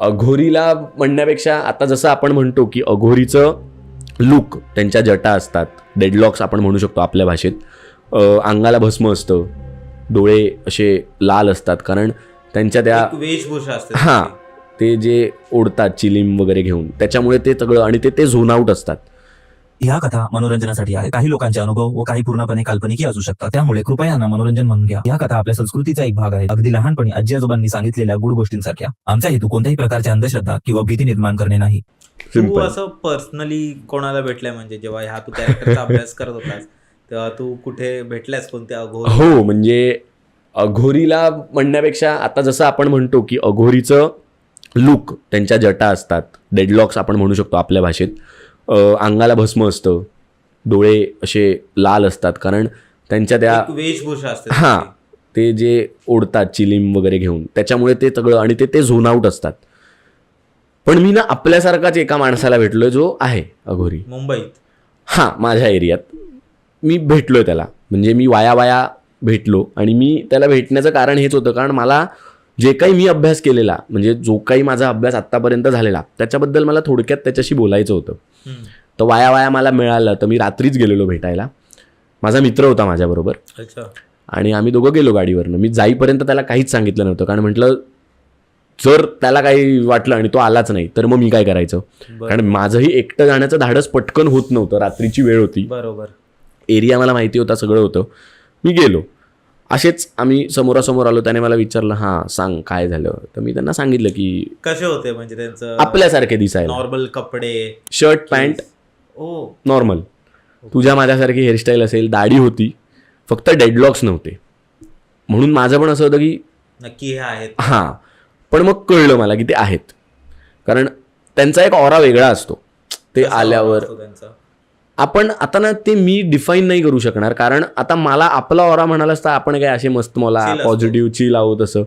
अघोरीला म्हणण्यापेक्षा आता जसं आपण म्हणतो की अघोरीचं लुक, त्यांच्या जटा असतात, डेडलॉक्स आपण म्हणू शकतो आपल्या भाषेत, अंगाला भस्म असतं, डोळे असे लाल असतात, कारण त्यांच्या त्या वेशभूषा असते. हां, ते जे ओढतात चिलीम वगैरे घेऊन, त्याच्यामुळे ते सगळं, आणि ते झोन आउट असतात. या कथा मनोरंजनासाठी आहे. काही लोकांचे अनुभव व काही पूर्णपणे काल्पनिकही असू शकतात. त्यामुळे कृपया यांना मनोरंजन म्हणून घ्या. या कथा आपल्या संस्कृतीचा एक भाग आहे. अगदी लहानपणी आजी आजोबांनी सांगितलेल्या गुड गोष्टींसारख्या. आमचा हेतू कोणत्याही प्रकारच्या अंधश्रद्धा किंवा भीती निर्माण करणे नाही. तू असं पर्सनली कोणाला भेटलाय, म्हणजे जेव्हा ह्या तू कॅरेक्टरचा अभ्यास करत होतास तेव्हा तू कुठे भेटलायस कोणत्या अघोरी? हो, म्हणजे अघोरीला म्हणण्यापेक्षा आता जसं आपण म्हणतो की अघोरीचं लुक, त्यांच्या जटा असतात, डेडलॉक्स आपण म्हणू शकतो आपल्या भाषेत, अंगाला भस्म असतं, डोळे असे लाल असतात, कारण त्यांच्या त्या वेशभूषा असते. हां, ते जे ओढतात चिलीम वगैरे घेऊन, त्याच्यामुळे ते सगळं, आणि ते झोन आउट असतात. पण मी ना आपल्यासारखाच एका माणसाला भेटलोय जो आहे अघोरी मुंबईत. हां, माझ्या एरियात मी भेटलोय त्याला. म्हणजे मी वाया भेटलो, आणि मी त्याला भेटण्याचं कारण हेच होतं, कारण मला जे काही मी अभ्यास केलेला, म्हणजे जो काही माझा अभ्यास आत्तापर्यंत झालेला, त्याच्याबद्दल मला थोडक्यात त्याच्याशी बोलायचं होतं. तर वाया मला मिळालं, तर मी रात्रीच गेलेलो भेटायला. माझा मित्र होता माझ्याबरोबर. अच्छा. आणि आम्ही दोघं गेलो गाडीवरनं. मी जाईपर्यंत त्याला काहीच सांगितलं नव्हतं, कारण म्हटलं जर त्याला काही वाटलं आणि तो आलाच नाही तर मग मी काय करायचं, कारण माझंही एकटं जाण्याचं धाडस पटकन होत नव्हतं. रात्रीची वेळ होती, बरोबर, एरिया मला माहिती होता, सगळं होतं. मी गेलो, असेच आम्ही समोरासमोर आलो. त्याने मला विचारलं, हां सांग काय झालं. तर मी त्यांना सांगितलं की कसे होते, म्हणजे त्यांचं आपल्यासारखे दिसायला, नॉर्मल कपडे, शर्ट पॅन्ट, नॉर्मल, तुझ्या माझ्यासारखी हेअरस्टाईल असेल, दाढी होती, फक्त डेडलॉक्स नव्हते. म्हणून माझं पण असं होतं की नक्की हे आहेत. हां, पण मग कळलं मला की ते आहेत, कारण त्यांचा एक ऑरा वेगळा असतो. ते आल्यावर आपण आता ना ते मी डिफाईन नाही करू शकणार, कारण आता मला आपला ऑरा म्हणाला असता आपण काय असे मस्त मला पॉझिटिव्ह चिल आहोत असं,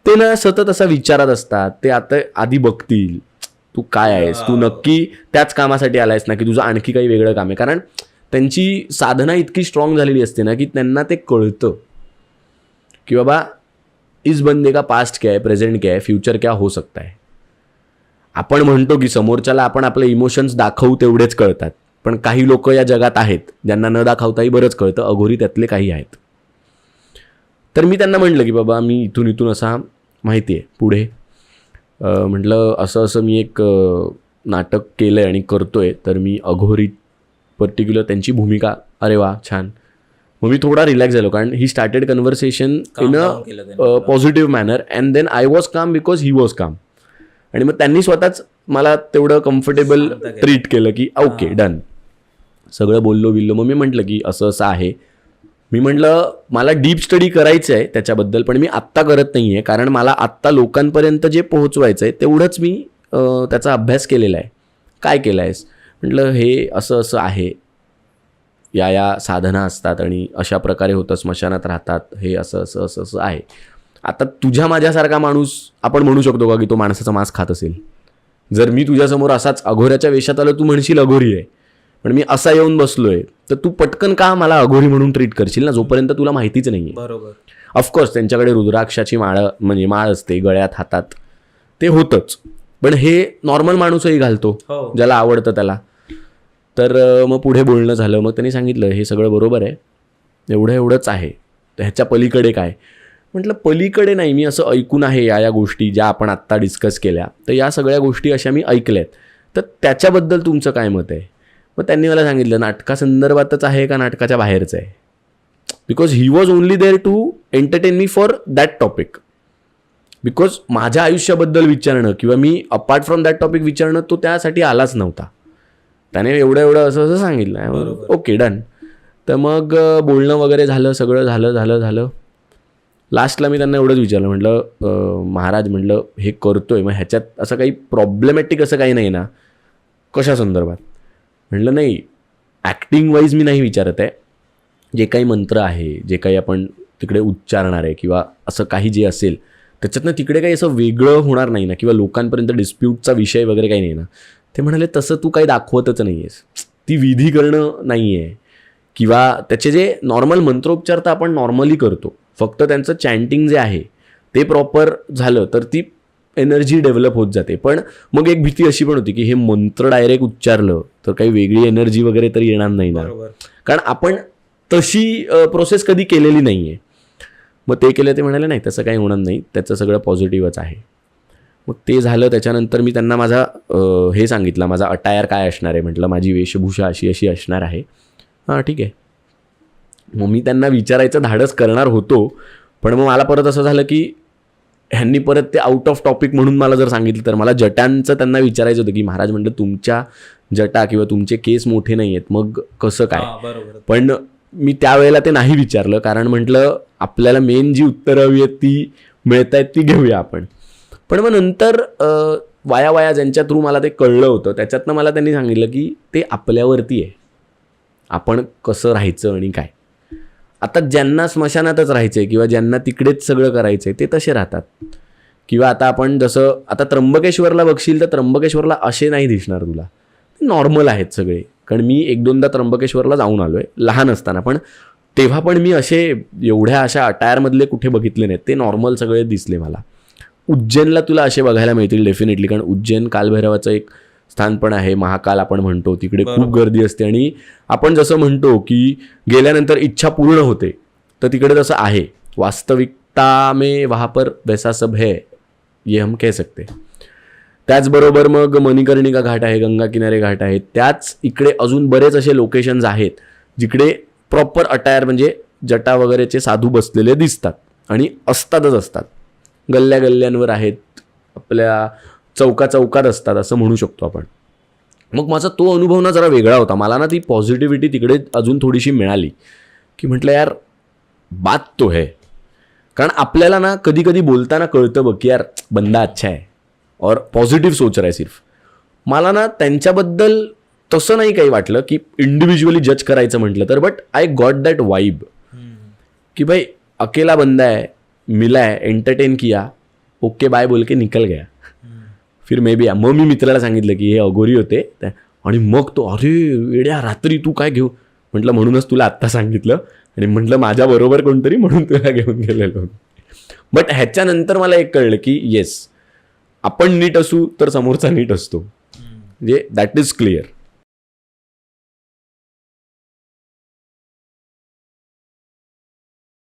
ते ना सतत असा विचारात असतात. ते आता आधी बघतील तू काय आहेस, तू नक्की त्याच कामासाठी आलायस ना की तुझं आणखी काही वेगळं काम आहे. कारण त्यांची साधना इतकी स्ट्रॉंग झालेली असते ना की त्यांना ते कळतं की बाबा इस बंदे का पास्ट क्या है, प्रेझेंट क्या है, फ्युचर क्या हो सकता है. आपण म्हणतो की समोरच्याला आपण आपले इमोशन्स दाखवू तेवढेच कळतात, पण काही लोक या जगात आहेत ज्यांना न दाखवताही बरंच कळतं. अघोरी त्यातले काही आहेत. तर मी त्यांना म्हटलं की बाबा मी इथून असा माहिती आहे पुढे, म्हटलं असं असं मी एक नाटक केलं आहे आणि करतोय, तर मी अघोरी पर्टिक्युलर त्यांची भूमिका. अरे वा छान. मग मी थोडा रिलॅक्स झालो, कारण he started conversation in a positive manner and then I was calm because he was calm. आणि मग त्यांनी स्वतःच मला तेवढं कम्फर्टेबल ट्रीट केलं की ओके डन. सगळं बोललो. मग मी म्हटलं की असं असं आहे. मी म्हटलं मला डीप स्टडी करायचं आहे त्याच्याबद्दल, पण मी आत्ता करत नाही आहे, कारण मला आत्ता लोकांपर्यंत जे पोहोचवायचं आहे तेवढंच मी त्याचा अभ्यास केलेला आहे. काय केलं आहेस म्हटलं, हे असं असं आहे, या साधना असतात आणि अशा प्रकारे होतं, स्मशानात राहतात, हे असं असं असं असं आहे. आता तुझ्या माझ्यासारखा माणूस आपण म्हणू शकतो का की तो माणसाचा मांस खात असेल? जर मी तुझ्यासमोर असाच अघोऱ्याच्या वेशात आलो, तू म्हणशील अघोरी आहे, पण मी असा येऊन बसलोय, तर तू पटकन का मला अघोरी म्हणून ट्रीट करशील ना, जोपर्यंत तुला माहितीच नाही आहे. बरोबर. ऑफकोर्स त्यांच्याकडे रुद्राक्षाची म्हणजे माळ असते गळ्यात, हातात, ते होतंच, पण हे नॉर्मल माणूसही घालतो ज्याला आवडतं त्याला. तर मग पुढे बोलणं झालं. मग त्यांनी सांगितलं हे सगळं बरोबर आहे, एवढंच आहे, तर ह्याच्या पलीकडे काय. म्हटलं पलीकडे नाही, मी असं ऐकून आहे या गोष्टी ज्या आपण आत्ता डिस्कस केल्या, तर या सगळ्या गोष्टी अशा मी ऐकल्यात, तर त्याच्याबद्दल तुमचं काय मत आहे. मग त्यांनी मला सांगितलं नाटकासंदर्भातच आहे का नाटकाच्या बाहेरचं आहे, because he was only there to entertain me for that topic. Because माझ्या आयुष्याबद्दल विचारणं किंवा मी अपार्ट फ्रॉम दॅट टॉपिक विचारणं तो त्यासाठी आलाच नव्हता. त्याने एवढं असं सांगितलं. Okay done. तर मग बोलणं वगैरे झालं, सगळं झालं. लास्टला मी त्यांना एवढंच विचारलं, म्हटलं महाराज म्हटलं हे करतोय, मग ह्याच्यात असं काही प्रॉब्लेमॅटिक असं काही नाही ना कशा संदर्भात. म्हटलं नाही, ॲक्टिंग वाईज मी नाही विचारत आहे, जे काही मंत्र आहे, जे काही आपण तिकडे उच्चारणार आहे किंवा असं काही जे असेल त्याच्यातनं तिकडे काही असं वेगळं होणार नाही ना, किंवा लोकांपर्यंत डिस्प्यूटचा विषय वगैरे काही नाही ना. ते म्हणाले तसं तू काही दाखवतच नाही आहेस, ती विधी करणं नाही आहे, किंवा त्याचे जे नॉर्मल मंत्रोपचार तर आपण नॉर्मली करतो, फक्त त्यांचं चॅन्टिंग जे आहे ते प्रॉपर झालं तर ती एनर्जी डेव्हलप होत जाते. पण मग एक भीती अशी पण होती की हे मंत्र डायरेक्ट उच्चारलं तर काही वेगळी एनर्जी वगैरे तरी येणार नाही ना, बरोबर. कारण आपण तशी प्रोसेस कधी केलेली नाही आहे. मग ते केलं, ते म्हणाले नाही तसं काही होणार नाही, त्याचं सगळं पॉझिटिव्हच आहे. मग ते झालं. त्याच्यानंतर मी त्यांना माझा हे सांगितलं, माझा अटायर काय असणार आहे. म्हटलं माझी वेशभूषा अशी अशी असणार आहे. हां ठीक आहे. मग मी त्यांना विचारायचं धाडस करणार होतो, पण मग मला परत असं झालं की ह्यांनी परत ते आउट ऑफ टॉपिक म्हणून मला जर सांगितलं तर मला जटांचं त्यांना विचारायचं होतं की महाराज म्हटलं तुमच्या जटा किंवा तुमचे केस मोठे नाही आहेत, मग कसं काय. बरोबर. पण मी त्यावेळेला ते नाही विचारलं, कारण म्हटलं आपल्याला मेन जी उत्तरं हवी आहेत ती मिळत आहेत ती घेऊया आपण. पण मग नंतर वाया ज्यांच्या थ्रू मला ते कळलं होतं त्याच्यातनं मला त्यांनी सांगितलं की ते आपल्यावरती आहे, आपण कसं राहायचं आणि काय. आता ज्यांना स्मशानातच राहायचं आहे किंवा ज्यांना तिकडेच सगळं करायचं आहे ते तसे राहतात. किंवा आता आपण जसं आता त्र्यंबकेश्वरला बघशील तर त्र्यंबकेश्वरला असे नाही दिसणार तुला, नॉर्मल आहेत सगळे. कारण मी 1-2दा त्र्यंबकेश्वरला जाऊन आलो आहे लहान असताना, पण तेव्हा पण मी असे एवढ्या अशा अटायरमधले कुठे बघितले नाहीत, ते नॉर्मल सगळे दिसले मला. उज्जैनला तुला असे बघायला मिळतील डेफिनेटली, कारण उज्जैन कालभैरवाचं एक स्थान पण आहे, महाकाल आपण म्हणतो, तिकडे खूप गर्दी असते. आणि आपण जसं म्हणतो की गेल्यानंतर इच्छा पूर्ण होते, तर तिकडे तसं आहे. वास्तविकता में वहाँ पर वैसा सब है, ये हम कह सकते. त्याचबरोबर मग मणिकर्णिका घाट आहे, गंगा किनारे घाट आहेत. त्याच इकडे अजून बरेच असे लोकेशन्स आहेत जिकडे प्रॉपर अटायर म्हणजे जटा वगैरेचे साधू बसलेले दिसतात आणि असतातच असतात. गल्ल्या गल्ल्यांवर आहेत, आपल्या चौकात असतात असं म्हणू शकतो आपण. मग माझा तो अनुभव ना जरा वेगळा होता. मला ना ती पॉझिटिव्हिटी तिकडे अजून थोडीशी मिळाली की म्हटलं यार बात तो है. कारण आपल्याला ना कधी कधी बोलताना कळतं बघ की यार बंदा अच्छा है और पॉझिटिव्ह सोच रहा है सिर्फ. मला ना त्यांच्याबद्दल तसं नाही काही वाटलं की इंडिव्हिज्युअली जज करायचं म्हटलं तर, but I got that vibe कि भाई अकेला बंदा है, मिला है, एंटरटेन किया, ओके बाय बोल के निकल गया. फिर मे बी मग मी मित्राला सांगितलं की हे अघोरी होते, आणि मग तो अरे वेड्या रात्री तू काय घेऊ. म्हटलं म्हणूनच तुला आत्ता सांगितलं, आणि म्हटलं माझ्याबरोबर कोणतरी म्हणून तुला घेऊन गेलेलो. बट ह्याच्यानंतर मला एक कळलं की येस, आपण नीट असू तर समोरचा नीट असतो, म्हणजे दॅट इज क्लिअर.